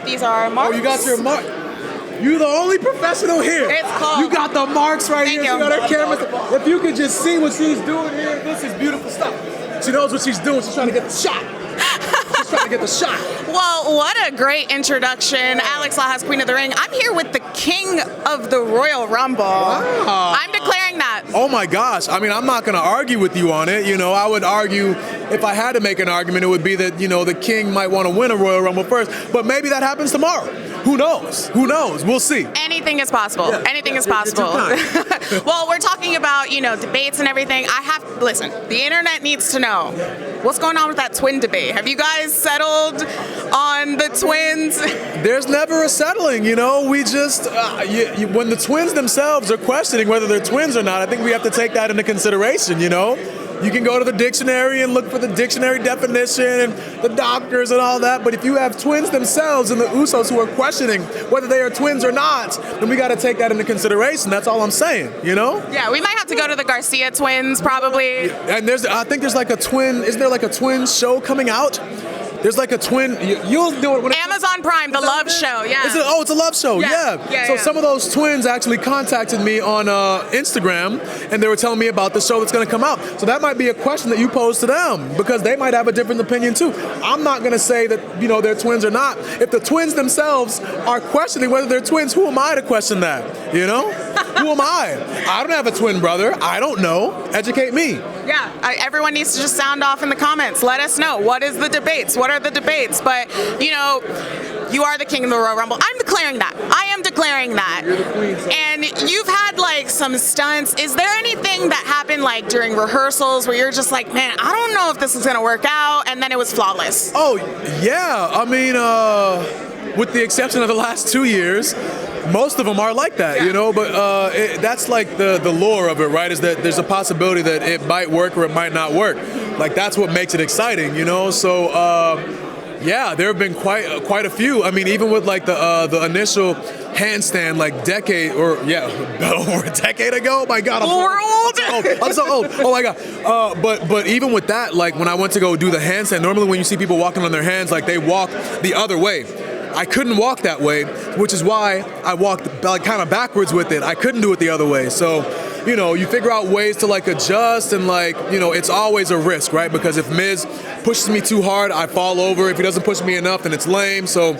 these are our marks. Oh, you got your mark. You're the only professional here. It's called. You got the marks right here. Thank She you. got her cameras. If you could just see what she's doing here, this is beautiful stuff. She knows what she's doing. She's trying to get the shot. She's trying to get the shot. Well, what a great introduction. Alex Lajas, Queen of the Ring. I'm here with the king of the Royal Rumble. Wow. I'm declaring that. Oh my gosh. I mean, I'm not going to argue with you on it. You know, I would argue, if I had to make an argument, it would be that, you know, the king might want to win a Royal Rumble first. But maybe that happens tomorrow. Who knows? Who knows? We'll see. Anything is possible. Yeah. Anything is possible. Well, we're talking about, you know, debates and everything. Listen, the internet needs to know what's going on with that twin debate. Have you guys settled on the twins? There's never a settling, you know. We just, when the twins themselves are questioning whether they're twins or not, I think we have to take that into consideration, you know. You can go to the dictionary and look for the dictionary definition and the doctors and all that, but if you have twins themselves and the Usos who are questioning whether they are twins or not, then we got to take that into consideration. That's all I'm saying, you know? Yeah, we might have to go to the Garcia twins probably. And I think there's like a twin, isn't there like a twin show coming out? There's like a twin, you'll do it when Amazon Prime, the Love Show, yeah. It's a love show, yeah. So some of those twins actually contacted me on Instagram, and they were telling me about the show that's going to come out. So that might be a question that you pose to them, because they might have a different opinion too. I'm not going to say that, you know, they're twins or not. If the twins themselves are questioning whether they're twins, who am I to question that, you know? Who am I? I don't have a twin brother. I don't know. Educate me. Yeah, everyone needs to just sound off in the comments. Let us know. What is the debates? What are the debates? But, you know, you are the king of the Royal Rumble. I'm declaring that. I am declaring that. And you've had, like, some stunts. Is there anything that happened, like, during rehearsals where you're just like, man, I don't know if this is going to work out, and then it was flawless? Oh, yeah. I mean, with the exception of the last 2 years, most of them are like that, you know, but that's like the lore of it, right, is that there's a possibility that it might work or it might not work. Like, that's what makes it exciting, you know, so, yeah, there have been quite a few. I mean, even with, like, the initial handstand, like, over a decade ago. Oh my God, I'm so old. Oh my God. But even with that, like, when I went to go do the handstand, normally when you see people walking on their hands, like, they walk the other way. I couldn't walk that way, which is why I walked, like, kind of backwards with it. I couldn't do it the other way. So, you know, you figure out ways to, like, adjust, and, like, you know, it's always a risk, right? Because if Miz pushes me too hard, I fall over. If he doesn't push me enough, then it's lame. So,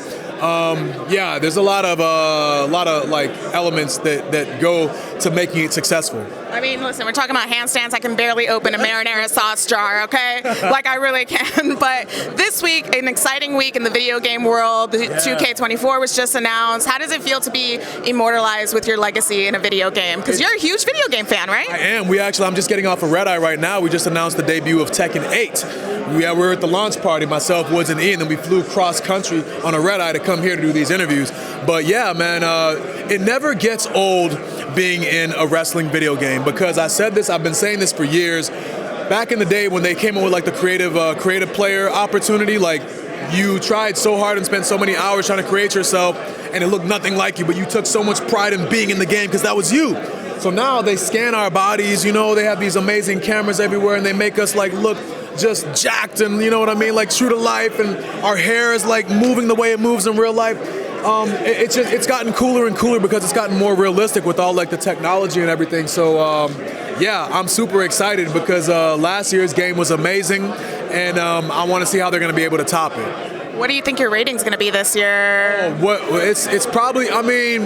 yeah, there's a lot of like elements that go to making it successful. I mean, listen, we're talking about handstands. I can barely open a marinara sauce jar, okay? Like, I really can. But this week, an exciting week in the video game world. The 2K24 was just announced. How does it feel to be immortalized with your legacy in a video game? Because you're a huge video game fan, right? I am. I'm just getting off of Red Eye right now. We just announced the debut of Tekken 8. We were at the launch party, myself, Woods, and Ian, and we flew cross country on a Red Eye to come here to do these interviews. But yeah, man, it never gets old being in a wrestling video game, because I've been saying this for years. Back in the day when they came in with, like, the creative player opportunity, like, you tried so hard and spent so many hours trying to create yourself, and it looked nothing like you, but you took so much pride in being in the game because that was you. So now they scan our bodies, you know, they have these amazing cameras everywhere, and they make us, like, look just jacked, and, you know what I mean, like, true to life, and our hair is, like, moving the way it moves in real life. It's gotten cooler and cooler because it's gotten more realistic with all, like, the technology and everything. So yeah, I'm super excited because last year's game was amazing, and I want to see how they're going to be able to top it. What do you think your rating's going to be this year? It's probably, I mean,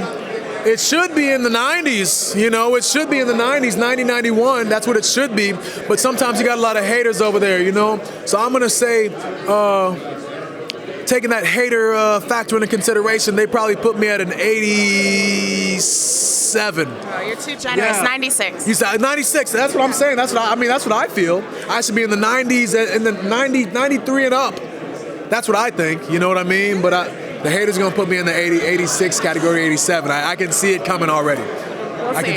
it should be in the 90s, you know, it should be in the 90s, 90, 91, that's what it should be, but sometimes you got a lot of haters over there, you know, so I'm going to say, taking that hater factor into consideration, they probably put me at an 87. Oh, you're too generous. Yeah. 96. You said 96. That's what I'm saying. That's what I feel. I should be in the 90s, in the 93 and up. That's what I think. You know what I mean? But the haters gonna put me in the 86 category, 87. I can see it coming already.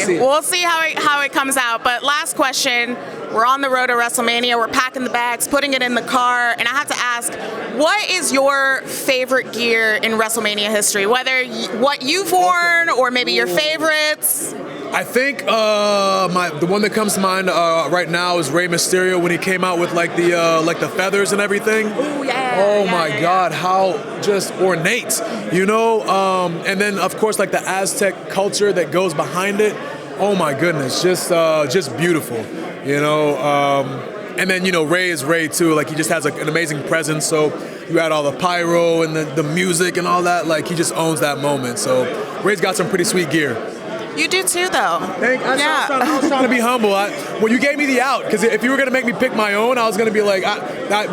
We'll see how it comes out. But last question. We're on the road to WrestleMania. We're packing the bags, putting it in the car, and I have to ask, what is your favorite gear in WrestleMania history? Whether what you've worn or maybe your favorites. I think the one that comes to mind right now is Rey Mysterio when he came out with like the feathers and everything. Ooh, yeah. Oh my God, how just ornate, you know? And then of course like the Aztec culture that goes behind it. Oh my goodness, just beautiful, you know? And then, you know, Rey is Rey too. Like he just has like an amazing presence. So you add all the pyro and the music and all that. Like he just owns that moment. So Rey's got some pretty sweet gear. You do too, though. I was trying to be humble. Well, you gave me the out because if you were gonna make me pick my own, I was gonna be like,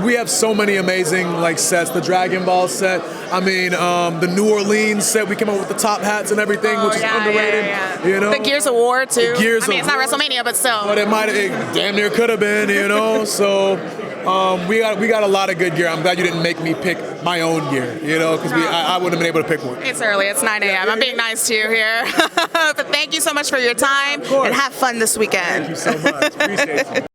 we have so many amazing like sets. The Dragon Ball set. I mean, the New Orleans set. We came up with the top hats and everything, which is underrated. Yeah. You know, the Gears of War too. Gears I mean, of it's not WrestleMania, but still. But it damn near could have been. You know, so. We got a lot of good gear. I'm glad you didn't make me pick my own gear, you know, because I wouldn't have been able to pick one. It's early. It's 9 a.m. I'm being nice to you here. But thank you so much for your time, and have fun this weekend. Thank you so much. Appreciate you.